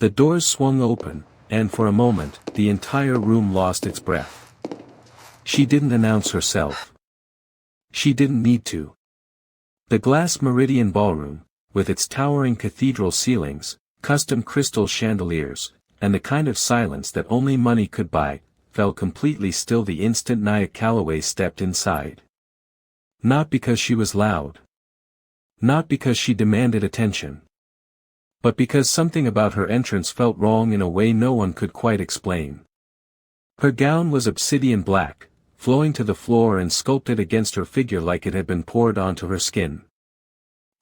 The doors swung open, and for a moment, the entire room lost its breath. She didn't announce herself. She didn't need to. The glass meridian ballroom, with its towering cathedral ceilings, custom crystal chandeliers, and the kind of silence that only money could buy, fell completely still the instant Nia Calloway stepped inside. Not because she was loud. Not because she demanded attention. But because something about her entrance felt wrong in a way no one could quite explain. Her gown was obsidian black, flowing to the floor and sculpted against her figure like it had been poured onto her skin.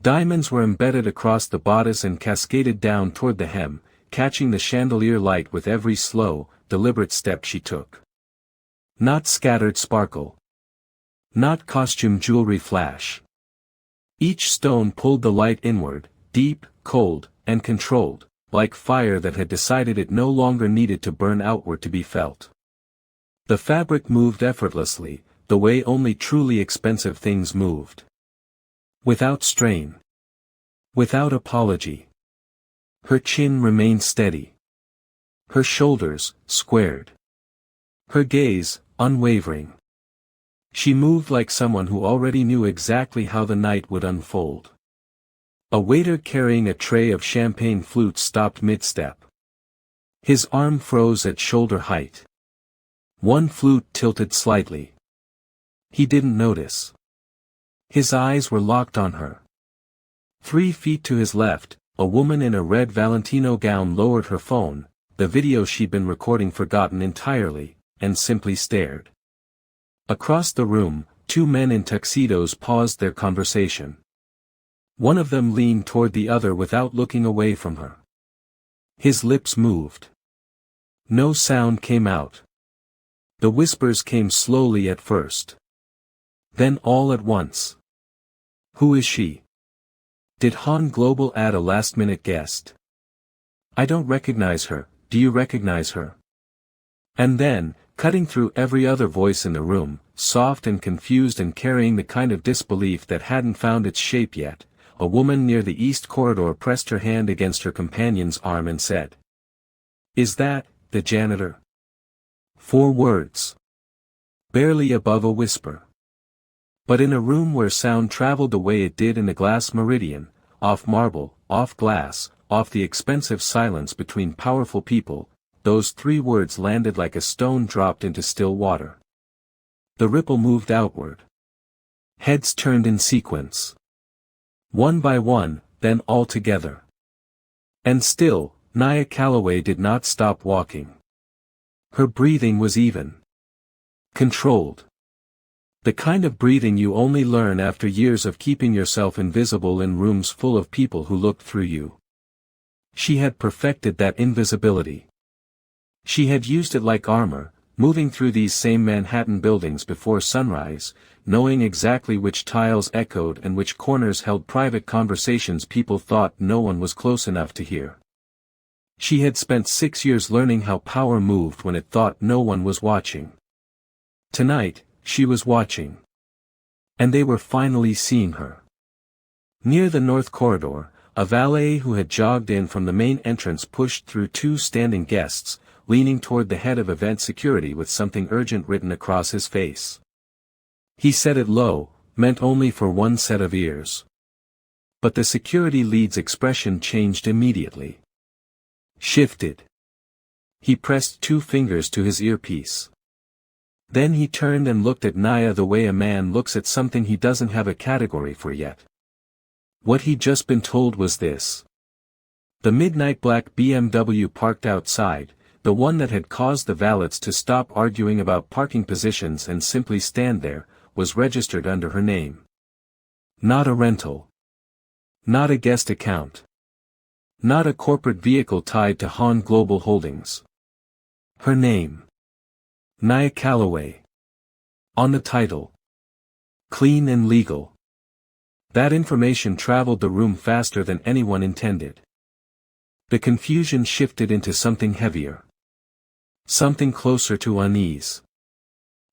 Diamonds were embedded across the bodice and cascaded down toward the hem, catching the chandelier light with every slow, deliberate step she took. Not scattered sparkle. Not costume jewelry flash. Each stone pulled the light inward, deep, cold, and controlled, like fire that had decided it no longer needed to burn outward to be felt. The fabric moved effortlessly, the way only truly expensive things moved. Without strain. Without apology. Her chin remained steady. Her shoulders, squared. Her gaze, unwavering. She moved like someone who already knew exactly how the night would unfold. A waiter carrying a tray of champagne flutes stopped mid-step. His arm froze at shoulder height. One flute tilted slightly. He didn't notice. His eyes were locked on her. 3 feet to his left, a woman in a red Valentino gown lowered her phone, the video she'd been recording forgotten entirely, and simply stared. Across the room, 2 men in tuxedos paused their conversation. One of them leaned toward the other without looking away from her. His lips moved. No sound came out. The whispers came slowly at first. Then all at once. Who is she? Did Han Global add a last-minute guest? I don't recognize her, do you recognize her? And then, cutting through every other voice in the room, soft and confused and carrying the kind of disbelief that hadn't found its shape yet, a woman near the east corridor pressed her hand against her companion's arm and said, "Is that, the janitor?" 4 words. Barely above a whisper. But in a room where sound traveled the way it did in a glass meridian, off marble, off glass, off the expensive silence between powerful people, those 3 words landed like a stone dropped into still water. The ripple moved outward. Heads turned in sequence. One by one, then all together. And still, Nia Calloway did not stop walking. Her breathing was even. Controlled. The kind of breathing you only learn after years of keeping yourself invisible in rooms full of people who looked through you. She had perfected that invisibility. She had used it like armor, moving through these same Manhattan buildings before sunrise, knowing exactly which tiles echoed and which corners held private conversations people thought no one was close enough to hear. She had spent 6 years learning how power moved when it thought no one was watching. Tonight, she was watching. And they were finally seeing her. Near the north corridor, a valet who had jogged in from the main entrance pushed through 2 standing guests, leaning toward the head of event security with something urgent written across his face. He said it low, meant only for one set of ears. But the security lead's expression changed immediately. Shifted. He pressed 2 fingers to his earpiece. Then he turned and looked at Nia the way a man looks at something he doesn't have a category for yet. What he'd just been told was this. The midnight black BMW parked outside, the one that had caused the valets to stop arguing about parking positions and simply stand there, was registered under her name. Not a rental. Not a guest account. Not a corporate vehicle tied to Han Global Holdings. Her name. Nia Calloway. On the title. Clean and legal. That information traveled the room faster than anyone intended. The confusion shifted into something heavier. Something closer to unease.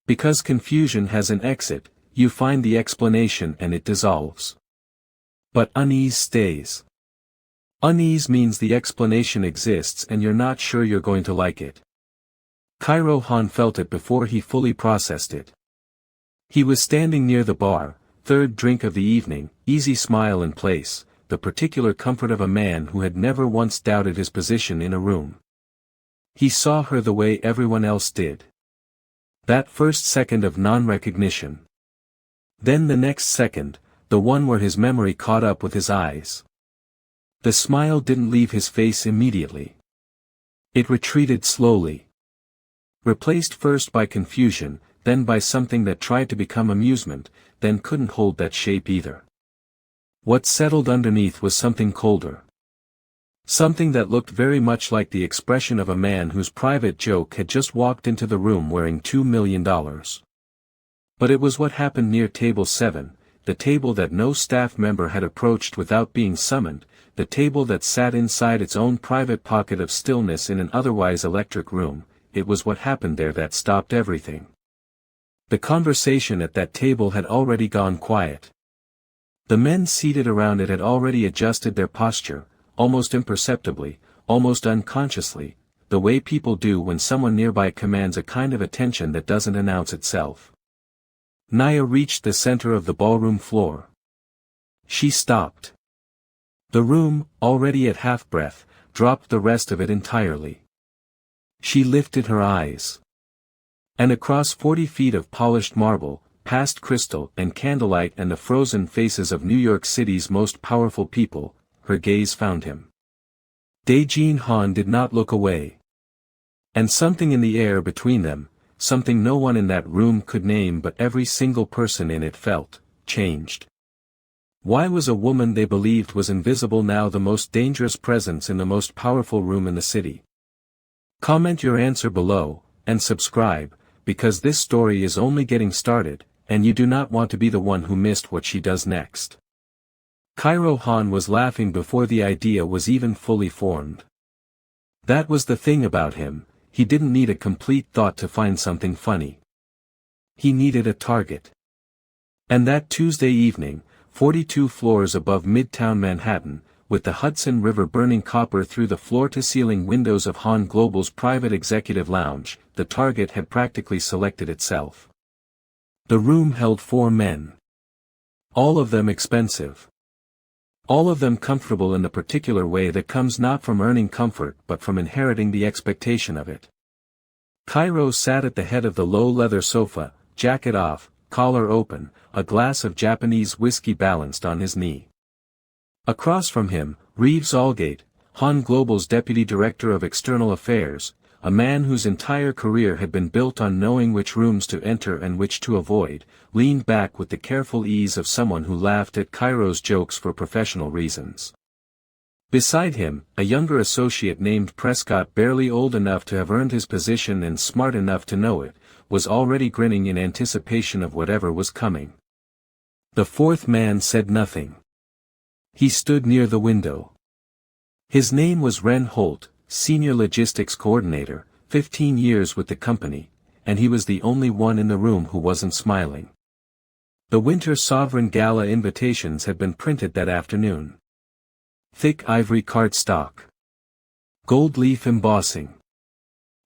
Because confusion has an exit, you find the explanation and it dissolves. But unease stays. Unease means the explanation exists and you're not sure you're going to like it. Cairo Han felt it before he fully processed it. He was standing near the bar, third drink of the evening, easy smile in place, the particular comfort of a man who had never once doubted his position in a room. He saw her the way everyone else did. That first second of non-recognition. Then the next second, the one where his memory caught up with his eyes. The smile didn't leave his face immediately. It retreated slowly. Replaced first by confusion, then by something that tried to become amusement, then couldn't hold that shape either. What settled underneath was something colder. Something that looked very much like the expression of a man whose private joke had just walked into the room wearing $2 million. But it was what happened near table 7, the table that no staff member had approached without being summoned, the table that sat inside its own private pocket of stillness in an otherwise electric room. It was what happened there that stopped everything. The conversation at that table had already gone quiet. The men seated around it had already adjusted their posture, almost imperceptibly, almost unconsciously, the way people do when someone nearby commands a kind of attention that doesn't announce itself. Naya reached the center of the ballroom floor. She stopped. The room, already at half-breath, dropped the rest of it entirely. She lifted her eyes. And across 40 feet of polished marble, past crystal and candlelight and the frozen faces of New York City's most powerful people, her gaze found him. Dae-Jin Han did not look away. And something in the air between them, something no one in that room could name but every single person in it felt, changed. Why was a woman they believed was invisible now the most dangerous presence in the most powerful room in the city? Comment your answer below, and subscribe, because this story is only getting started, and you do not want to be the one who missed what she does next. Cairo Han was laughing before the idea was even fully formed. That was the thing about him, he didn't need a complete thought to find something funny. He needed a target. And that Tuesday evening, 42 floors above Midtown Manhattan, with the Hudson River burning copper through the floor-to-ceiling windows of Han Global's private executive lounge, the target had practically selected itself. The room held 4 men. All of them expensive. All of them comfortable in the particular way that comes not from earning comfort but from inheriting the expectation of it. Cairo sat at the head of the low leather sofa, jacket off, collar open, a glass of Japanese whiskey balanced on his knee. Across from him, Reeves Allgate, Han Global's Deputy Director of External Affairs, a man whose entire career had been built on knowing which rooms to enter and which to avoid, leaned back with the careful ease of someone who laughed at Cairo's jokes for professional reasons. Beside him, a younger associate named Prescott, barely old enough to have earned his position and smart enough to know it, was already grinning in anticipation of whatever was coming. The 4th man said nothing. He stood near the window. His name was Ren Holt, Senior Logistics Coordinator, 15 years with the company, and he was the only one in the room who wasn't smiling. The Winter Sovereign Gala invitations had been printed that afternoon. Thick ivory cardstock. Gold leaf embossing.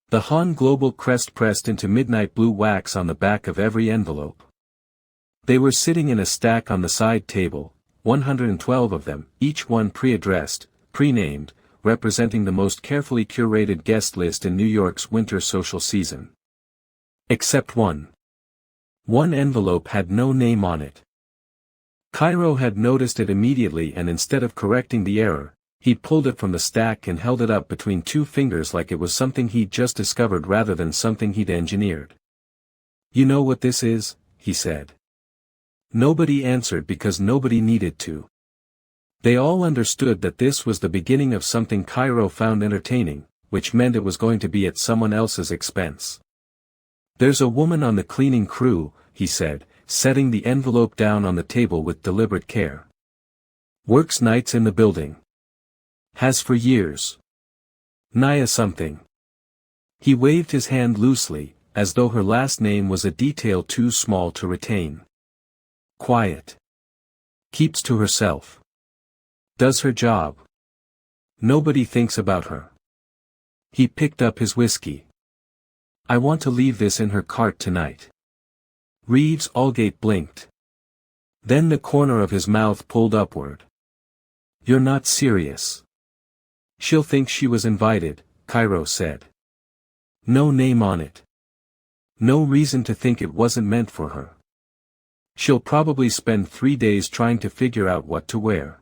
The Han Global crest pressed into midnight blue wax on the back of every envelope. They were sitting in a stack on the side table, 112 of them, each one pre-addressed, pre-named, representing the most carefully curated guest list in New York's winter social season. Except one. One envelope had no name on it. Cairo had noticed it immediately, and instead of correcting the error, he pulled it from the stack and held it up between 2 fingers like it was something he'd just discovered rather than something he'd engineered. "You know what this is?" he said. Nobody answered because nobody needed to. They all understood that this was the beginning of something Cairo found entertaining, which meant it was going to be at someone else's expense. "There's a woman on the cleaning crew," he said, setting the envelope down on the table with deliberate care. "Works nights in the building. Has for years. Naya something." He waved his hand loosely, as though her last name was a detail too small to retain. "Quiet. Keeps to herself. Does her job. Nobody thinks about her. He picked up his whiskey. I want to leave this in her cart tonight. Reeves Allgate blinked. Then the corner of his mouth pulled upward. You're not serious. She'll think she was invited, Cairo said. No name on it. No reason to think it wasn't meant for her. She'll probably spend 3 days trying to figure out what to wear.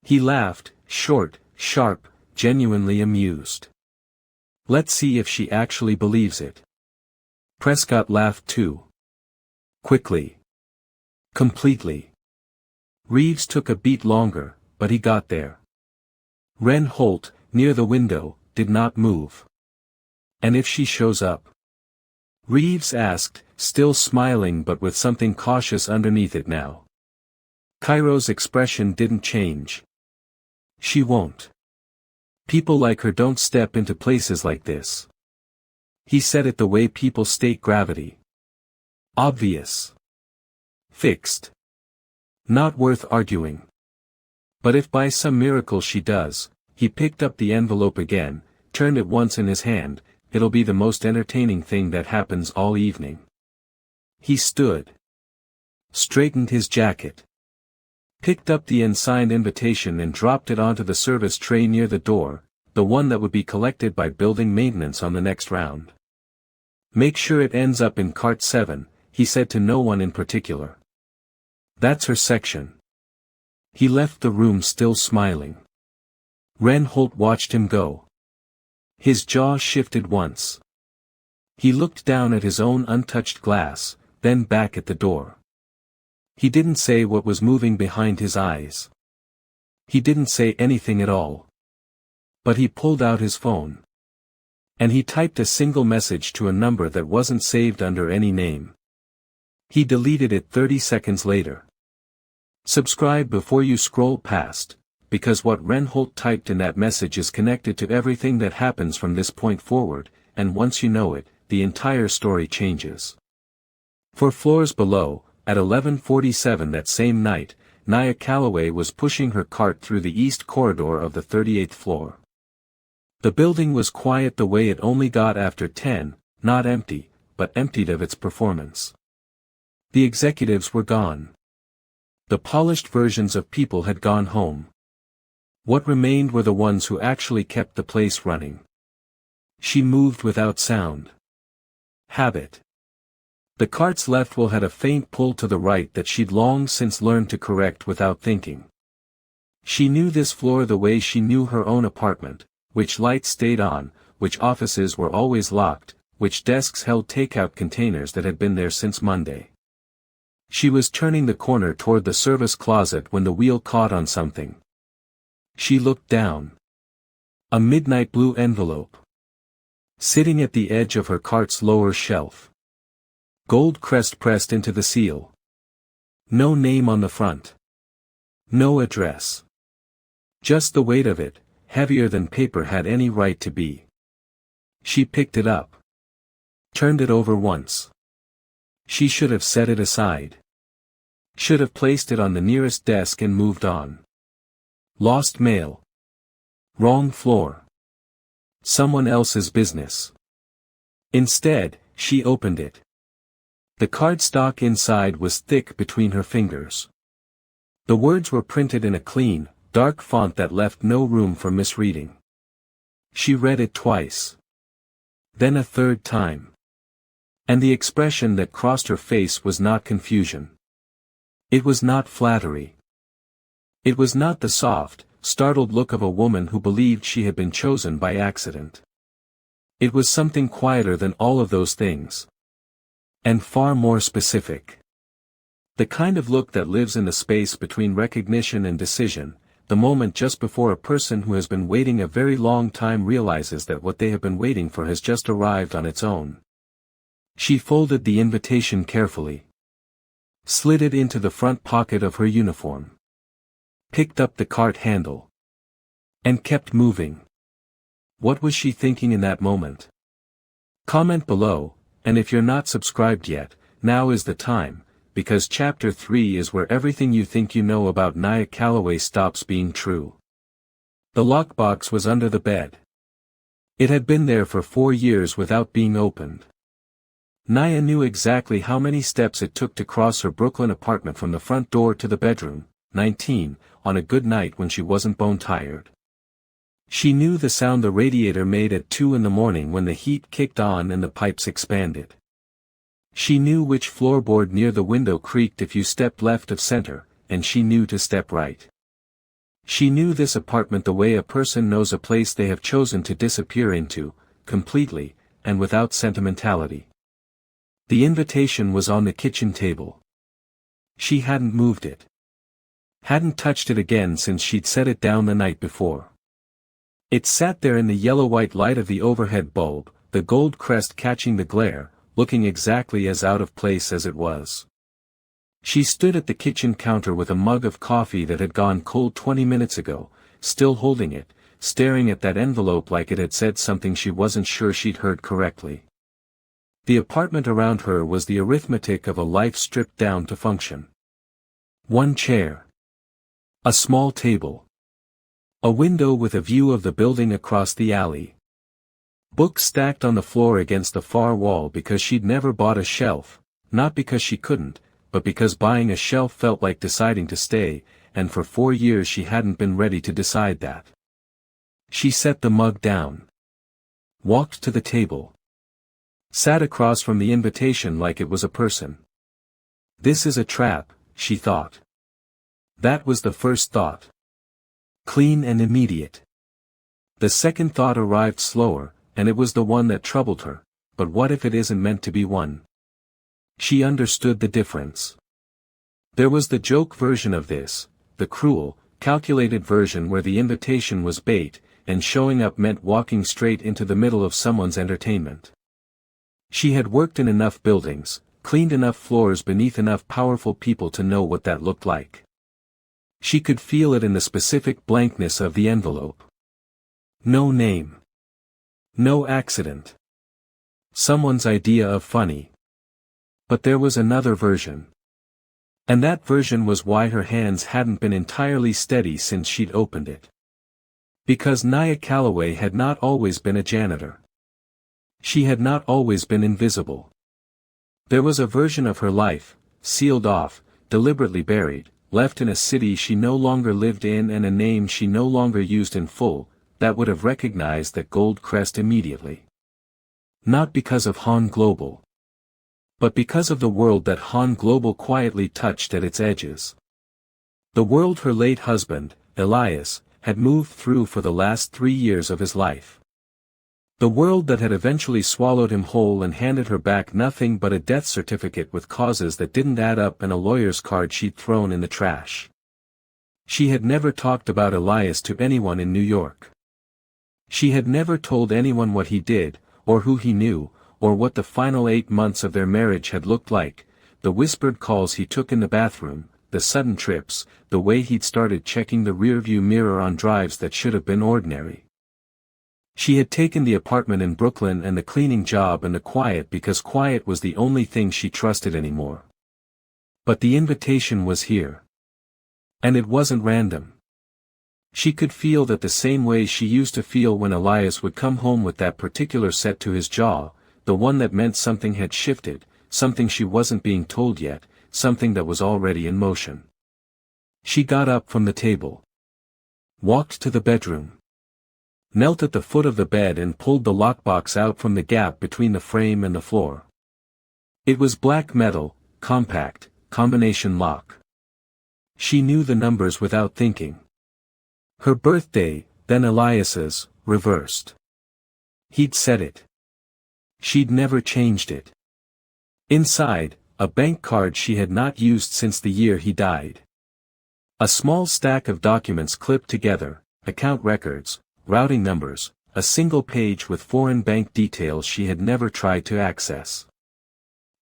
He laughed, short, sharp, genuinely amused. Let's see if she actually believes it. Prescott laughed too. Quickly. Completely. Reeves took a beat longer, but he got there. Ren Holt, near the window, did not move. And if she shows up? Reeves asked, still smiling but with something cautious underneath it now. Cairo's expression didn't change. She won't. People like her don't step into places like this. He said it the way people state gravity. Obvious. Fixed. Not worth arguing. But if by some miracle she does, he picked up the envelope again, turned it once in his hand, it'll be the most entertaining thing that happens all evening. He stood. Straightened his jacket. Picked up the unsigned invitation and dropped it onto the service tray near the door, the one that would be collected by building maintenance on the next round. Make sure it ends up in cart 7, he said to no one in particular. That's her section. He left the room still smiling. Ren Holt watched him go. His jaw shifted once. He looked down at his own untouched glass, then back at the door. He didn't say what was moving behind his eyes. He didn't say anything at all. But he pulled out his phone. And he typed a single message to a number that wasn't saved under any name. He deleted it 30 seconds later. Subscribe before you scroll past, because what Ren Holt typed in that message is connected to everything that happens from this point forward, and once you know it, the entire story changes. 4 floors below, at 11:47 that same night, Nia Calloway was pushing her cart through the east corridor of the 38th floor. The building was quiet the way it only got after 10, not empty, but emptied of its performance. The executives were gone. The polished versions of people had gone home. What remained were the ones who actually kept the place running. She moved without sound. Habit. The cart's left wheel had a faint pull to the right that she'd long since learned to correct without thinking. She knew this floor the way she knew her own apartment, which lights stayed on, which offices were always locked, which desks held takeout containers that had been there since Monday. She was turning the corner toward the service closet when the wheel caught on something. She looked down. A midnight blue envelope. Sitting at the edge of her cart's lower shelf. Gold crest pressed into the seal. No name on the front. No address. Just the weight of it, heavier than paper had any right to be. She picked it up. Turned it over once. She should have set it aside. Should have placed it on the nearest desk and moved on. Lost mail. Wrong floor. Someone else's business. Instead, she opened it. The cardstock inside was thick between her fingers. The words were printed in a clean, dark font that left no room for misreading. She read it twice. Then a third time. And the expression that crossed her face was not confusion. It was not flattery. It was not the soft, startled look of a woman who believed she had been chosen by accident. It was something quieter than all of those things. And far more specific. The kind of look that lives in the space between recognition and decision, the moment just before a person who has been waiting a very long time realizes that what they have been waiting for has just arrived on its own. She folded the invitation carefully. Slid it into the front pocket of her uniform. Picked up the cart handle. And kept moving. What was she thinking in that moment? Comment below. And if you're not subscribed yet, now is the time, because Chapter 3 is where everything you think you know about Nia Calloway stops being true. The lockbox was under the bed. It had been there for 4 years without being opened. Naya knew exactly how many steps it took to cross her Brooklyn apartment from the front door to the bedroom, 19, on a good night when she wasn't bone tired. She knew the sound the radiator made at 2 in the morning when the heat kicked on and the pipes expanded. She knew which floorboard near the window creaked if you stepped left of center, and she knew to step right. She knew this apartment the way a person knows a place they have chosen to disappear into, completely, and without sentimentality. The invitation was on the kitchen table. She hadn't moved it. Hadn't touched it again since she'd set it down the night before. It sat there in the yellow-white light of the overhead bulb, the gold crest catching the glare, looking exactly as out of place as it was. She stood at the kitchen counter with a mug of coffee that had gone cold 20 minutes ago, still holding it, staring at that envelope like it had said something she wasn't sure she'd heard correctly. The apartment around her was the arithmetic of a life stripped down to function. One chair. A small table. A window with a view of the building across the alley. Books stacked on the floor against the far wall because she'd never bought a shelf, not because she couldn't, but because buying a shelf felt like deciding to stay, and for 4 years she hadn't been ready to decide that. She set the mug down. Walked to the table. Sat across from the invitation like it was a person. This is a trap, she thought. That was the first thought. Clean and immediate. The second thought arrived slower, and it was the one that troubled her, but what if it isn't meant to be one? She understood the difference. There was the joke version of this, the cruel, calculated version where the invitation was bait, and showing up meant walking straight into the middle of someone's entertainment. She had worked in enough buildings, cleaned enough floors beneath enough powerful people to know what that looked like. She could feel it in the specific blankness of the envelope. No name. No accident. Someone's idea of funny. But there was another version. And that version was why her hands hadn't been entirely steady since she'd opened it. Because Naya Calloway had not always been a janitor. She had not always been invisible. There was a version of her life, sealed off, deliberately buried, left in a city she no longer lived in and a name she no longer used in full, that would have recognized that gold crest immediately. Not because of Han Global. But because of the world that Han Global quietly touched at its edges. The world her late husband, Elias, had moved through for the last 3 years of his life. The world that had eventually swallowed him whole and handed her back nothing but a death certificate with causes that didn't add up and a lawyer's card she'd thrown in the trash. She had never talked about Elias to anyone in New York. She had never told anyone what he did, or who he knew, or what the final 8 months of their marriage had looked like, the whispered calls he took in the bathroom, the sudden trips, the way he'd started checking the rearview mirror on drives that should have been ordinary. She had taken the apartment in Brooklyn and the cleaning job and the quiet because quiet was the only thing she trusted anymore. But the invitation was here. And it wasn't random. She could feel that the same way she used to feel when Elias would come home with that particular set to his jaw, the one that meant something had shifted, something she wasn't being told yet, something that was already in motion. She got up from the table. Walked to the bedroom. Knelt at the foot of the bed and pulled the lockbox out from the gap between the frame and the floor. It was black metal, compact, combination lock. She knew the numbers without thinking. Her birthday, then Elias's, reversed. He'd said it. She'd never changed it. Inside, a bank card she had not used since the year he died. A small stack of documents clipped together, account records, routing numbers, a single page with foreign bank details she had never tried to access.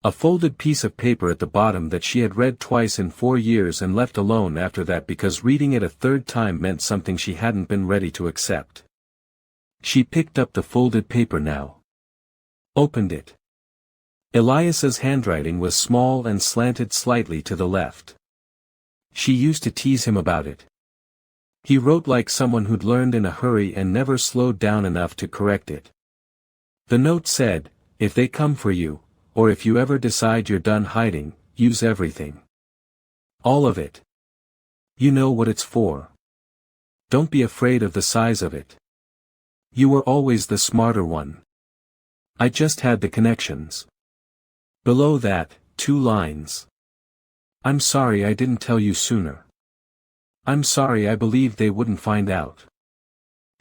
A folded piece of paper at the bottom that she had read twice in 4 years and left alone after that because reading it a third time meant something she hadn't been ready to accept. She picked up the folded paper now. Opened it. Elias's handwriting was small and slanted slightly to the left. She used to tease him about it. He wrote like someone who'd learned in a hurry and never slowed down enough to correct it. The note said, "If they come for you, or if you ever decide you're done hiding, use everything. All of it. You know what it's for. Don't be afraid of the size of it. You were always the smarter one. I just had the connections." Below that, 2 lines. "I'm sorry I didn't tell you sooner. I'm sorry I believed they wouldn't find out."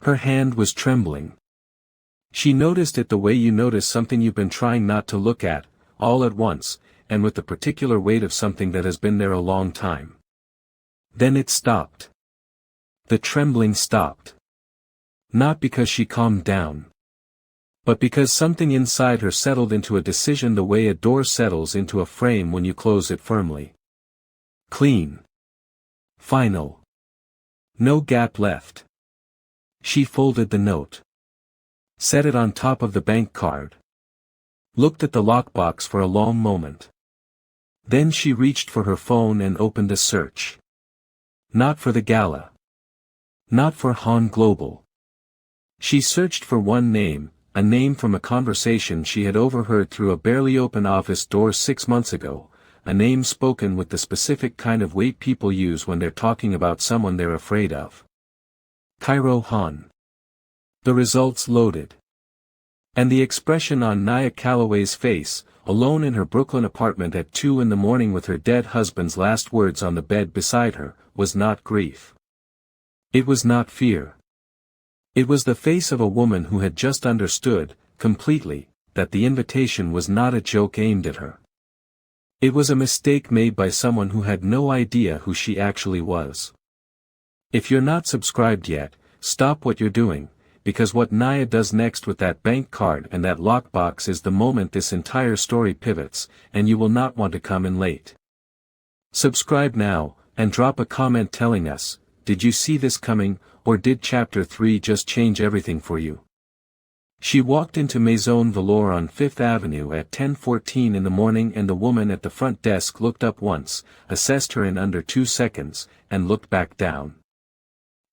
Her hand was trembling. She noticed it the way you notice something you've been trying not to look at, all at once, and with the particular weight of something that has been there a long time. Then it stopped. The trembling stopped. Not because she calmed down. But because something inside her settled into a decision the way a door settles into a frame when you close it firmly. Clean. Final. No gap left. She folded the note. Set it on top of the bank card. Looked at the lockbox for a long moment. Then she reached for her phone and opened a search. Not for the gala. Not for Han Global. She searched for one name, a name from a conversation she had overheard through a barely open office door 6 months ago, a name spoken with the specific kind of weight people use when they're talking about someone they're afraid of. Cairo Han. The results loaded. And the expression on Nia Calloway's face, alone in her Brooklyn apartment at 2 in the morning with her dead husband's last words on the bed beside her, was not grief. It was not fear. It was the face of a woman who had just understood, completely, that the invitation was not a joke aimed at her. It was a mistake made by someone who had no idea who she actually was. If you're not subscribed yet, stop what you're doing, because what Nia does next with that bank card and that lockbox is the moment this entire story pivots, and you will not want to come in late. Subscribe now, and drop a comment telling us, did you see this coming, or did Chapter 3 just change everything for you? She walked into Maison Velour on 5th Avenue at 10:14 in the morning, and the woman at the front desk looked up once, assessed her in under 2 seconds, and looked back down.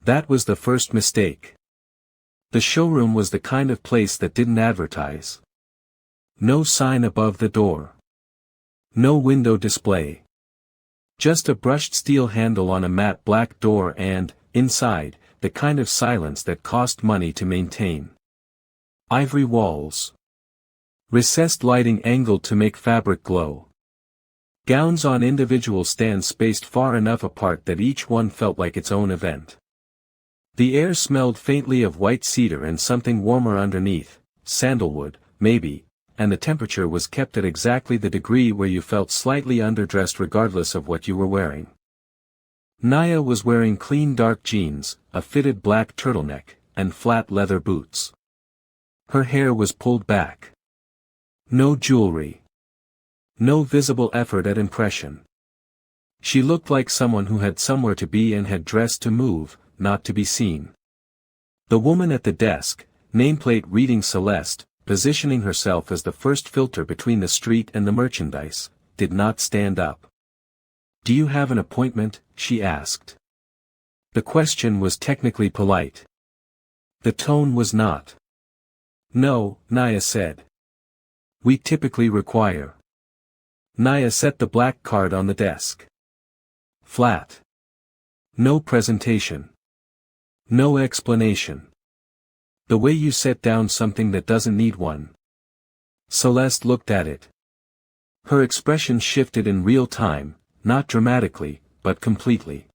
That was the first mistake. The showroom was the kind of place that didn't advertise. No sign above the door. No window display. Just a brushed steel handle on a matte black door and, inside, the kind of silence that cost money to maintain. Ivory walls. Recessed lighting angled to make fabric glow. Gowns on individual stands spaced far enough apart that each one felt like its own event. The air smelled faintly of white cedar and something warmer underneath, sandalwood, maybe, and the temperature was kept at exactly the degree where you felt slightly underdressed regardless of what you were wearing. Nia was wearing clean dark jeans, a fitted black turtleneck, and flat leather boots. Her hair was pulled back. No jewelry. No visible effort at impression. She looked like someone who had somewhere to be and had dressed to move, not to be seen. The woman at the desk, nameplate reading Celeste, positioning herself as the first filter between the street and the merchandise, did not stand up. "Do you have an appointment?" she asked. The question was technically polite. The tone was not. "No," Nia said. "We typically require." Nia set the black card on the desk. Flat. No presentation. No explanation. The way you set down something that doesn't need one. Celeste looked at it. Her expression shifted in real time, not dramatically, but completely.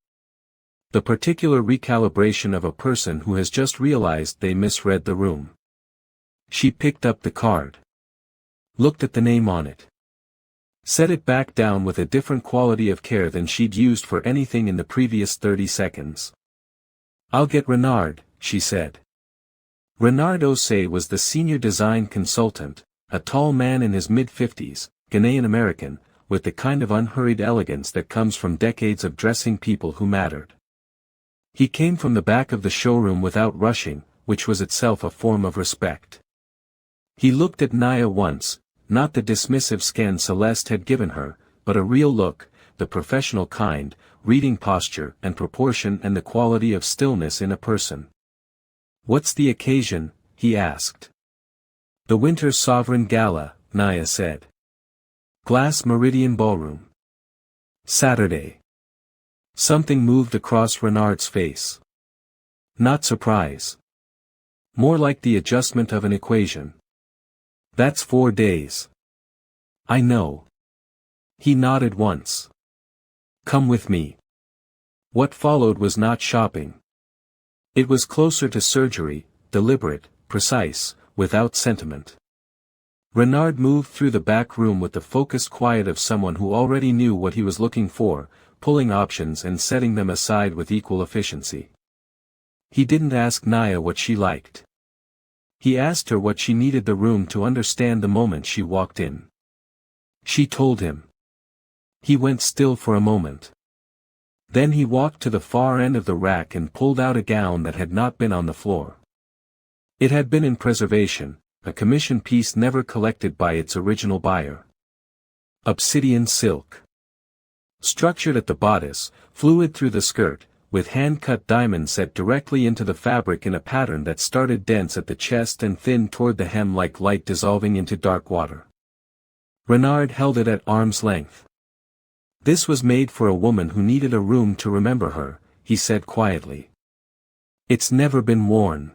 The particular recalibration of a person who has just realized they misread the room. She picked up the card. Looked at the name on it. Set it back down with a different quality of care than she'd used for anything in the previous 30 seconds. "I'll get Renard," she said. Renard Osei was the senior design consultant, a tall man in his mid-50s, Ghanaian American, with the kind of unhurried elegance that comes from decades of dressing people who mattered. He came from the back of the showroom without rushing, which was itself a form of respect. He looked at Nia once, not the dismissive scan Celeste had given her, but a real look, the professional kind, reading posture and proportion and the quality of stillness in a person. "What's the occasion?" he asked. "The Winter Sovereign Gala," Naya said. "Glass Meridian Ballroom. Saturday." Something moved across Renard's face. Not surprise. More like the adjustment of an equation. "That's 4 days." "I know." He nodded once. "Come with me." What followed was not shopping. It was closer to surgery, deliberate, precise, without sentiment. Renard moved through the back room with the focused quiet of someone who already knew what he was looking for, pulling options and setting them aside with equal efficiency. He didn't ask Naya what she liked. He asked her what she needed the room to understand the moment she walked in. She told him. He went still for a moment. Then he walked to the far end of the rack and pulled out a gown that had not been on the floor. It had been in preservation, a commission piece never collected by its original buyer. Obsidian silk. Structured at the bodice, fluid through the skirt, with hand-cut diamonds set directly into the fabric in a pattern that started dense at the chest and thinned toward the hem like light dissolving into dark water. Renard held it at arm's length. "This was made for a woman who needed a room to remember her," he said quietly. "It's never been worn."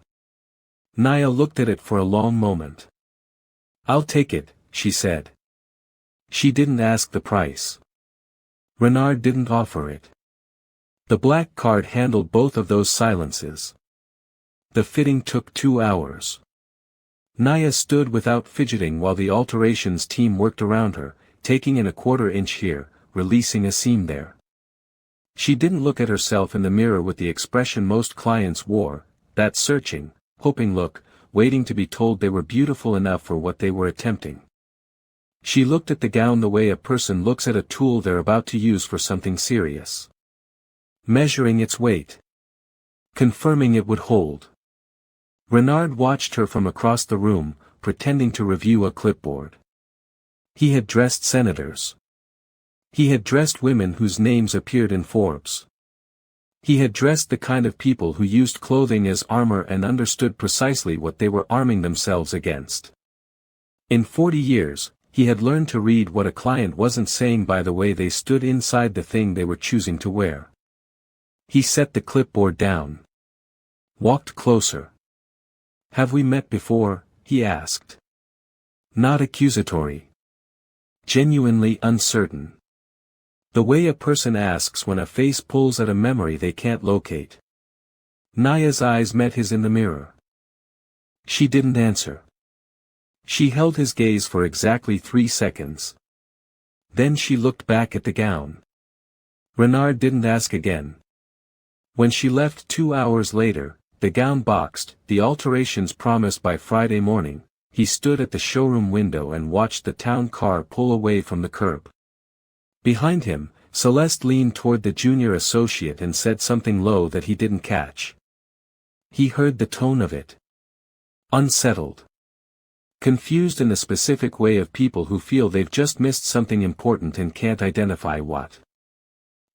Naya looked at it for a long moment. "I'll take it," she said. She didn't ask the price. Renard didn't offer it. The black card handled both of those silences. The fitting took 2 hours. Naya stood without fidgeting while the alterations team worked around her, taking in a 1/4 inch here, releasing a seam there. She didn't look at herself in the mirror with the expression most clients wore, that searching, hoping look, waiting to be told they were beautiful enough for what they were attempting. She looked at the gown the way a person looks at a tool they're about to use for something serious. Measuring its weight. Confirming it would hold. Renard watched her from across the room, pretending to review a clipboard. He had dressed senators. He had dressed women whose names appeared in Forbes. He had dressed the kind of people who used clothing as armor and understood precisely what they were arming themselves against. In 40 years, he had learned to read what a client wasn't saying by the way they stood inside the thing they were choosing to wear. He set the clipboard down. Walked closer. "Have we met before?" he asked. Not accusatory. Genuinely uncertain. The way a person asks when a face pulls at a memory they can't locate. Naya's eyes met his in the mirror. She didn't answer. She held his gaze for exactly 3 seconds. Then she looked back at the gown. Renard didn't ask again. When she left 2 hours later, the gown boxed, the alterations promised by Friday morning, he stood at the showroom window and watched the town car pull away from the curb. Behind him, Celeste leaned toward the junior associate and said something low that he didn't catch. He heard the tone of it. Unsettled. Confused in the specific way of people who feel they've just missed something important and can't identify what.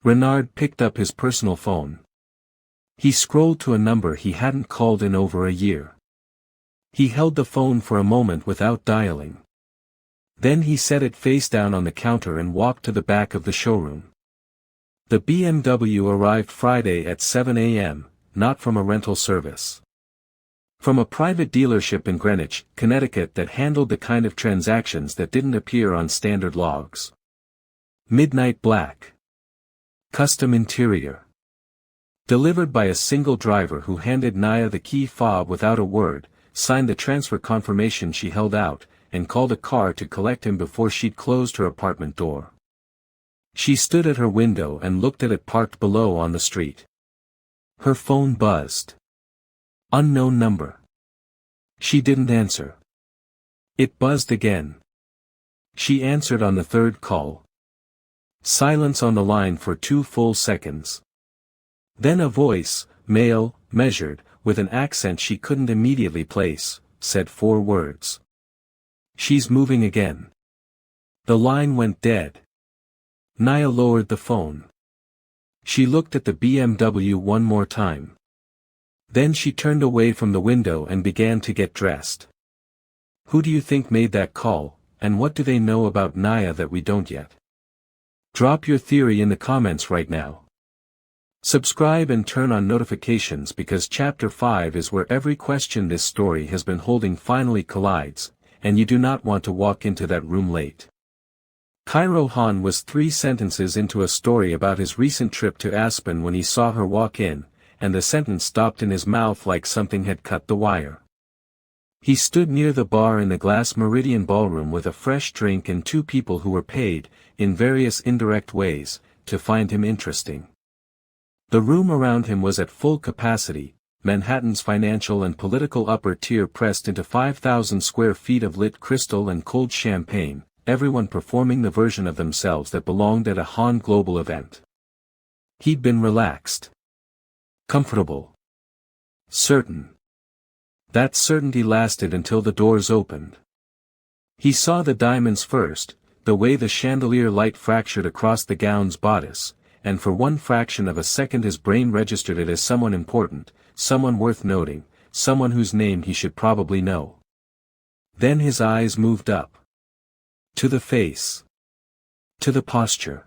Renard picked up his personal phone. He scrolled to a number he hadn't called in over a year. He held the phone for a moment without dialing. Then he set it face down on the counter and walked to the back of the showroom. The BMW arrived Friday at 7 a.m., not from a rental service. From a private dealership in Greenwich, Connecticut that handled the kind of transactions that didn't appear on standard logs. Midnight black. Custom interior. Delivered by a single driver who handed Naya the key fob without a word, signed the transfer confirmation she held out, and called a car to collect him before she'd closed her apartment door. She stood at her window and looked at it parked below on the street. Her phone buzzed. Unknown number. She didn't answer. It buzzed again. She answered on the 3rd call. Silence on the line for 2 full seconds. Then a voice, male, measured, with an accent she couldn't immediately place, said 4 words. "She's moving again." The line went dead. Naya lowered the phone. She looked at the BMW one more time. Then she turned away from the window and began to get dressed. Who do you think made that call, and what do they know about Naya that we don't yet? Drop your theory in the comments right now. Subscribe and turn on notifications because Chapter 5 is where every question this story has been holding finally collides, and you do not want to walk into that room late. Cairo Han was 3 sentences into a story about his recent trip to Aspen when he saw her walk in, and the sentence stopped in his mouth like something had cut the wire. He stood near the bar in the glass Meridian ballroom with a fresh drink and 2 people who were paid, in various indirect ways, to find him interesting. The room around him was at full capacity, Manhattan's financial and political upper tier pressed into 5,000 square feet of lit crystal and cold champagne, everyone performing the version of themselves that belonged at a Han Global event. He'd been relaxed. Comfortable. Certain. That certainty lasted until the doors opened. He saw the diamonds first, the way the chandelier light fractured across the gown's bodice, and for one fraction of a second his brain registered it as someone important, someone worth noting, someone whose name he should probably know. Then his eyes moved up. To the face. To the posture.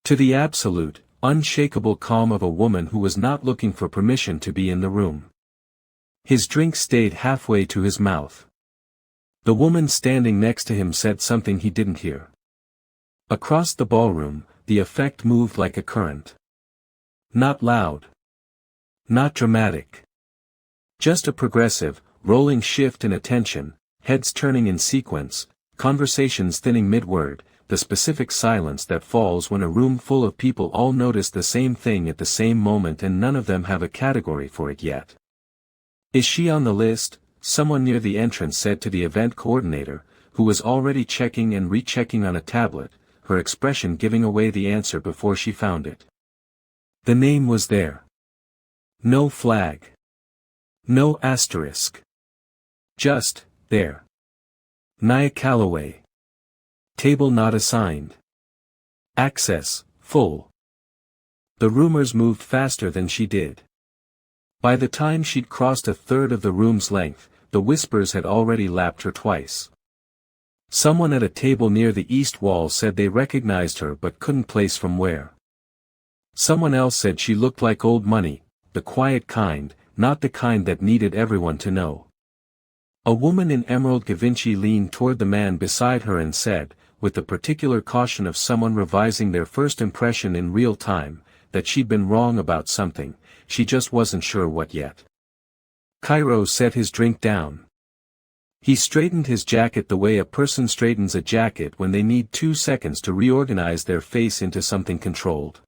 To the absolute, unshakable calm of a woman who was not looking for permission to be in the room. His drink stayed halfway to his mouth. The woman standing next to him said something he didn't hear. Across the ballroom, the effect moved like a current. Not loud. Not dramatic. Just a progressive, rolling shift in attention, heads turning in sequence, conversations thinning mid-word, the specific silence that falls when a room full of people all notice the same thing at the same moment and none of them have a category for it yet. Is she on the list? Someone near the entrance said to the event coordinator, who was already checking and rechecking on a tablet, her expression giving away the answer before she found it. The name was there. No flag. No asterisk. Just, there. Naya Calloway. Table not assigned. Access, full. The rumors moved faster than she did. By the time she'd crossed a third of the room's length, the whispers had already lapped her twice. Someone at a table near the east wall said they recognized her but couldn't place from where. Someone else said she looked like old money, the quiet kind, not the kind that needed everyone to know. A woman in emerald Givenchy leaned toward the man beside her and said, with the particular caution of someone revising their first impression in real time, that she'd been wrong about something, she just wasn't sure what yet. Cairo set his drink down. He straightened his jacket the way a person straightens a jacket when they need 2 seconds to reorganize their face into something controlled.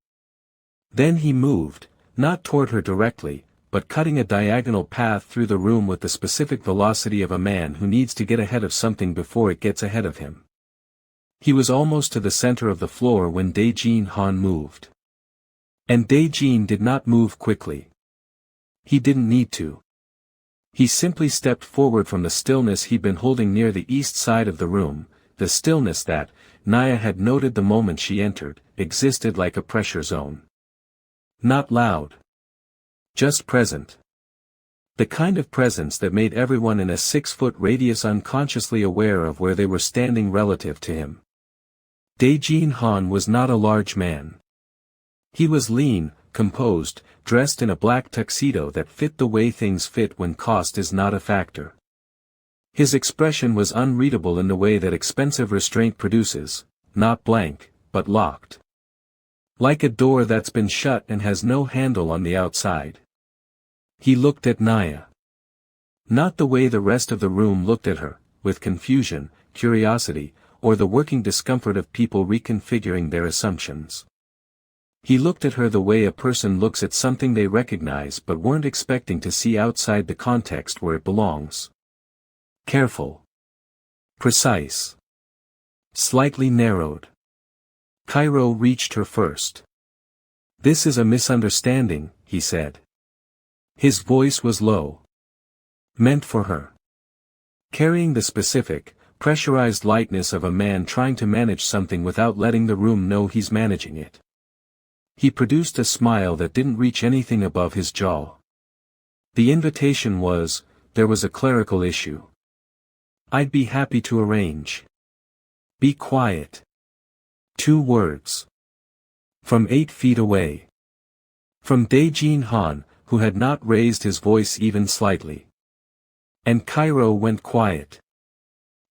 Then he moved, not toward her directly, but cutting a diagonal path through the room with the specific velocity of a man who needs to get ahead of something before it gets ahead of him. He was almost to the center of the floor when Dae-Jin Han moved. And Dae-Jin did not move quickly. He didn't need to. He simply stepped forward from the stillness he'd been holding near the east side of the room, the stillness that, Naya had noted the moment she entered, existed like a pressure zone. Not loud. Just present. The kind of presence that made everyone in a 6-foot radius unconsciously aware of where they were standing relative to him. Dae-Jin Han was not a large man. He was lean, composed, dressed in a black tuxedo that fit the way things fit when cost is not a factor. His expression was unreadable in the way that expensive restraint produces, not blank, but locked. Like a door that's been shut and has no handle on the outside. He looked at Naya. Not the way the rest of the room looked at her, with confusion, curiosity, or the working discomfort of people reconfiguring their assumptions. He looked at her the way a person looks at something they recognize but weren't expecting to see outside the context where it belongs. Careful. Precise. Slightly narrowed. Cairo reached her first. "This is a misunderstanding," he said. His voice was low. Meant for her. Carrying the specific, pressurized lightness of a man trying to manage something without letting the room know he's managing it. He produced a smile that didn't reach anything above his jaw. The invitation was, there was a clerical issue. I'd be happy to arrange. Be quiet. 2 words. From 8 feet away. From Dae-jin Han, who had not raised his voice even slightly. And Cairo went quiet.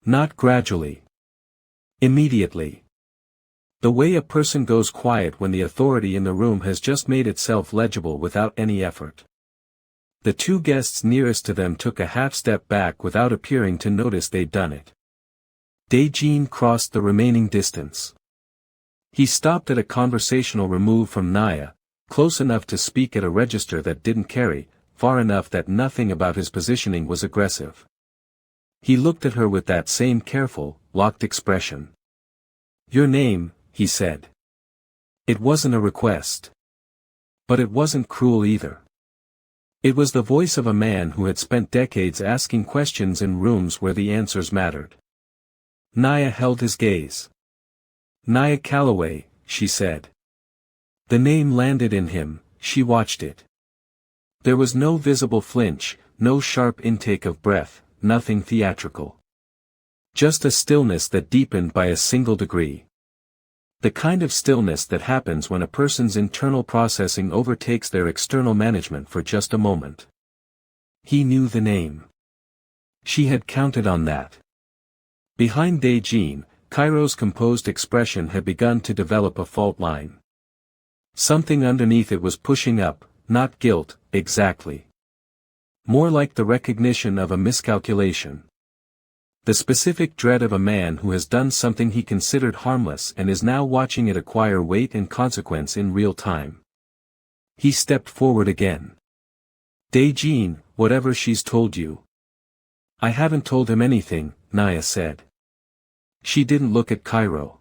Not gradually. Immediately. The way a person goes quiet when the authority in the room has just made itself legible without any effort. The 2 guests nearest to them took a half-step back without appearing to notice they'd done it. Dae-jin crossed the remaining distance. He stopped at a conversational remove from Naya, close enough to speak at a register that didn't carry, far enough that nothing about his positioning was aggressive. He looked at her with that same careful, locked expression. Your name, he said. It wasn't a request. But it wasn't cruel either. It was the voice of a man who had spent decades asking questions in rooms where the answers mattered. Naya held his gaze. Naya Calloway, she said. The name landed in him, she watched it. There was no visible flinch, no sharp intake of breath, nothing theatrical. Just a stillness that deepened by a single degree. The kind of stillness that happens when a person's internal processing overtakes their external management for just a moment. He knew the name. She had counted on that. Behind Dae-jin, Cairo's composed expression had begun to develop a fault line. Something underneath it was pushing up, not guilt, exactly. More like the recognition of a miscalculation. The specific dread of a man who has done something he considered harmless and is now watching it acquire weight and consequence in real time. He stepped forward again. Dae-jin, whatever she's told you. I haven't told him anything, Naya said. She didn't look at Cairo.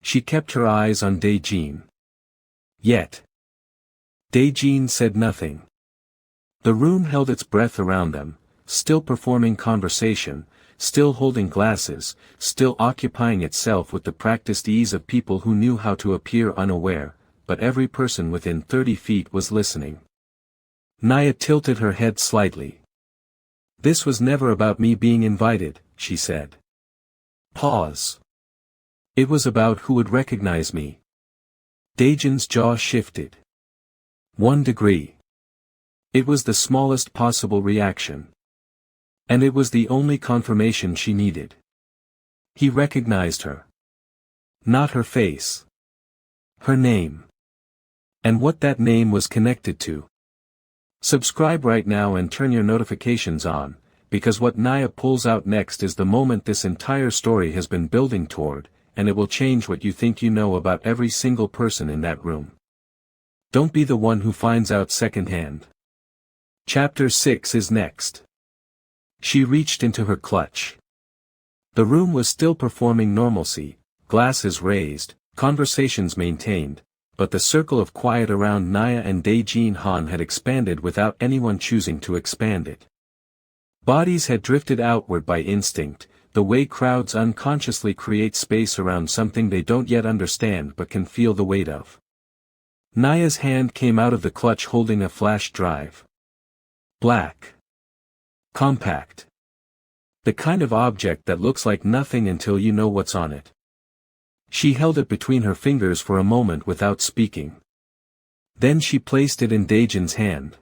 She kept her eyes on Dae-jin. Yet. Dae-jin said nothing. The room held its breath around them, still performing conversation, still holding glasses, still occupying itself with the practiced ease of people who knew how to appear unaware, but every person within 30 feet was listening. Naya tilted her head slightly. This was never about me being invited, she said. Pause. It was about who would recognize me. Dae-jin's jaw shifted. 1 degree. It was the smallest possible reaction. And it was the only confirmation she needed. He recognized her. Not her face. Her name. And what that name was connected to. Subscribe right now and turn your notifications on, because what Naya pulls out next is the moment this entire story has been building toward, and it will change what you think you know about every single person in that room. Don't be the one who finds out secondhand. Chapter 6 is next. She reached into her clutch. The room was still performing normalcy, glasses raised, conversations maintained, but the circle of quiet around Naya and Dae-jin Han had expanded without anyone choosing to expand it. Bodies had drifted outward by instinct, the way crowds unconsciously create space around something they don't yet understand but can feel the weight of. Naya's hand came out of the clutch holding a flash drive. Black. Compact. The kind of object that looks like nothing until you know what's on it. She held it between her fingers for a moment without speaking. Then she placed it in Dae-jin's hand.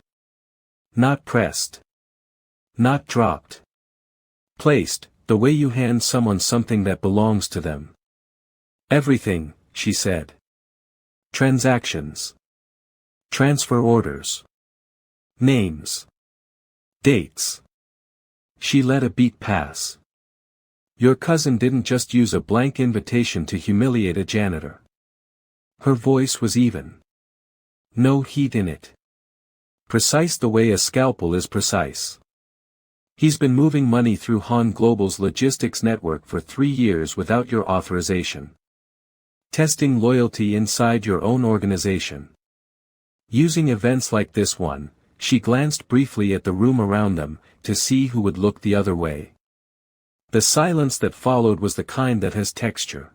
Not pressed. Not dropped. Placed, the way you hand someone something that belongs to them. Everything, she said. Transactions. Transfer orders. Names. Dates. She let a beat pass. Your cousin didn't just use a blank invitation to humiliate a janitor. Her voice was even. No heat in it. Precise the way a scalpel is precise. He's been moving money through Han Global's logistics network for 3 years without your authorization. Testing loyalty inside your own organization. Using events like this one, she glanced briefly at the room around them, to see who would look the other way. The silence that followed was the kind that has texture.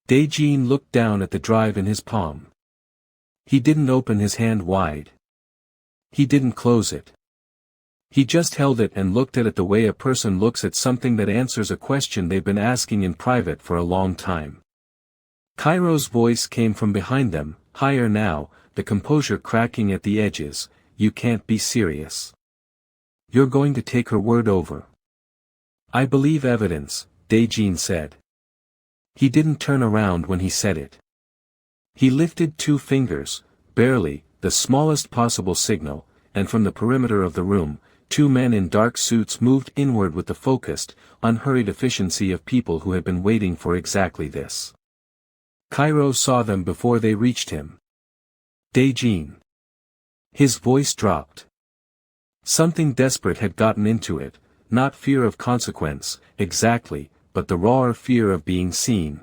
Dae-jin looked down at the drive in his palm. He didn't open his hand wide. He didn't close it. He just held it and looked at it the way a person looks at something that answers a question they've been asking in private for a long time. Cairo's voice came from behind them, higher now, the composure cracking at the edges. You can't be serious. You're going to take her word over. I believe evidence, Dae-jin said. He didn't turn around when he said it. He lifted 2 fingers, barely, the smallest possible signal, and from the perimeter of the room, 2 men in dark suits moved inward with the focused, unhurried efficiency of people who had been waiting for exactly this. Cairo saw them before they reached him. Dae-jin. His voice dropped. Something desperate had gotten into it, not fear of consequence, exactly, but the rawer fear of being seen.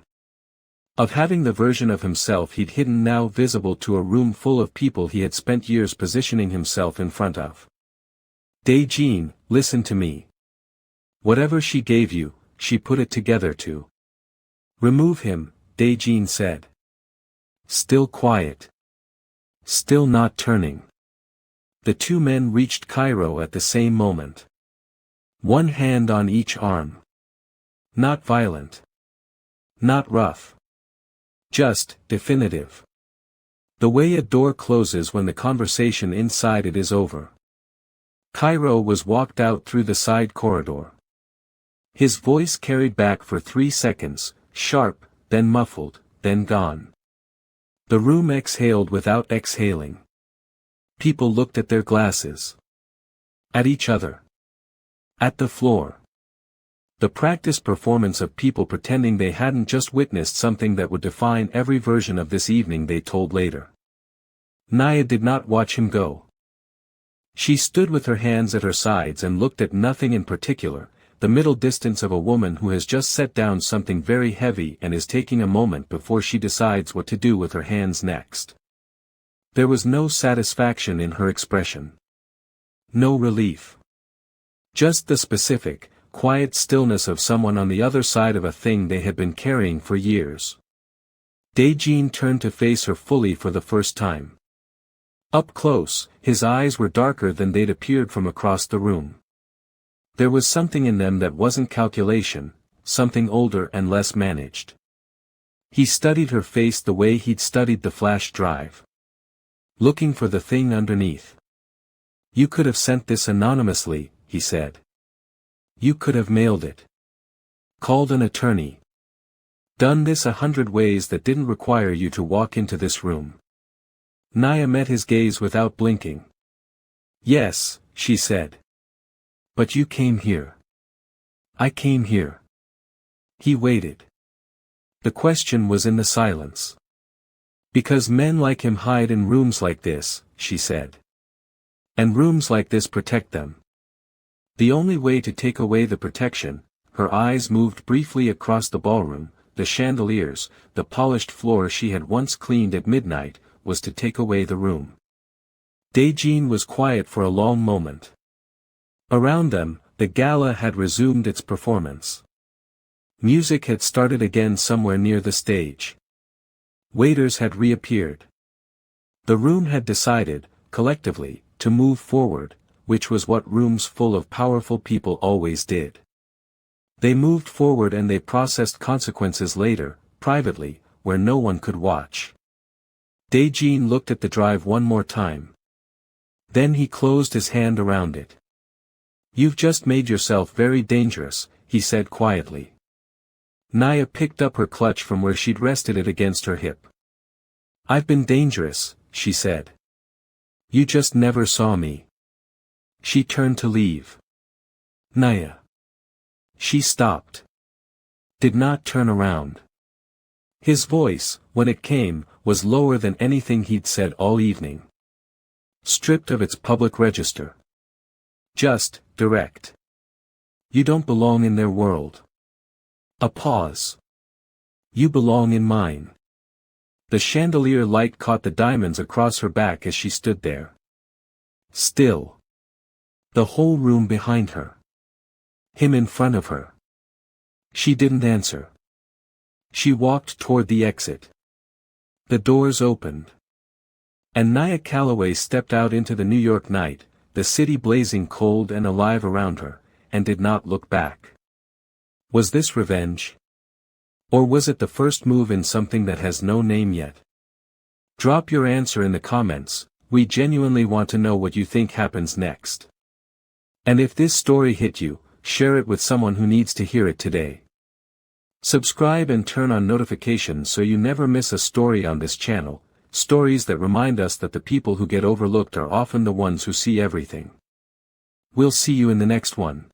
Of having the version of himself he'd hidden now visible to a room full of people he had spent years positioning himself in front of. Dae-jin, listen to me. Whatever she gave you, she put it together to remove him, Dae-jin said. Still quiet. Still not turning. The 2 men reached Cairo at the same moment. 1 hand on each arm. Not violent. Not rough. Just, definitive. The way a door closes when the conversation inside it is over. Cairo was walked out through the side corridor. His voice carried back for 3 seconds, sharp, then muffled, then gone. The room exhaled without exhaling. People looked at their glasses. At each other. At the floor. The practiced performance of people pretending they hadn't just witnessed something that would define every version of this evening, they told later. Naya did not watch him go. She stood with her hands at her sides and looked at nothing in particular, the middle distance of a woman who has just set down something very heavy and is taking a moment before she decides what to do with her hands next. There was no satisfaction in her expression. No relief. Just the specific, quiet stillness of someone on the other side of a thing they had been carrying for years. Dae-jin turned to face her fully for the first time. Up close, his eyes were darker than they'd appeared from across the room. There was something in them that wasn't calculation, something older and less managed. He studied her face the way he'd studied the flash drive. Looking for the thing underneath. You could have sent this anonymously, he said. You could have mailed it. Called an attorney. Done this 100 ways that didn't require you to walk into this room. Naya met his gaze without blinking. Yes, she said. But you came here. I came here. He waited. The question was in the silence. Because men like him hide in rooms like this, she said. And rooms like this protect them. The only way to take away the protection, her eyes moved briefly across the ballroom, the chandeliers, the polished floor she had once cleaned at midnight, was to take away the room. Dae-jin was quiet for a long moment. Around them, the gala had resumed its performance. Music had started again somewhere near the stage. Waiters had reappeared. The room had decided, collectively, to move forward, which was what rooms full of powerful people always did. They moved forward and they processed consequences later, privately, where no one could watch. Dae-jin looked at the drive one more time. Then he closed his hand around it. You've just made yourself very dangerous, he said quietly. Naya picked up her clutch from where she'd rested it against her hip. I've been dangerous, she said. You just never saw me. She turned to leave. Naya. She stopped. Did not turn around. His voice, when it came, was lower than anything he'd said all evening. Stripped of its public register. Just, direct. You don't belong in their world. A pause. You belong in mine. The chandelier light caught the diamonds across her back as she stood there. Still. The whole room behind her. Him in front of her. She didn't answer. She walked toward the exit. The doors opened. And Nia Calloway stepped out into the New York night, the city blazing cold and alive around her, and did not look back. Was this revenge? Or was it the first move in something that has no name yet? Drop your answer in the comments, we genuinely want to know what you think happens next. And if this story hit you, share it with someone who needs to hear it today. Subscribe and turn on notifications so you never miss a story on this channel, stories that remind us that the people who get overlooked are often the ones who see everything. We'll see you in the next one.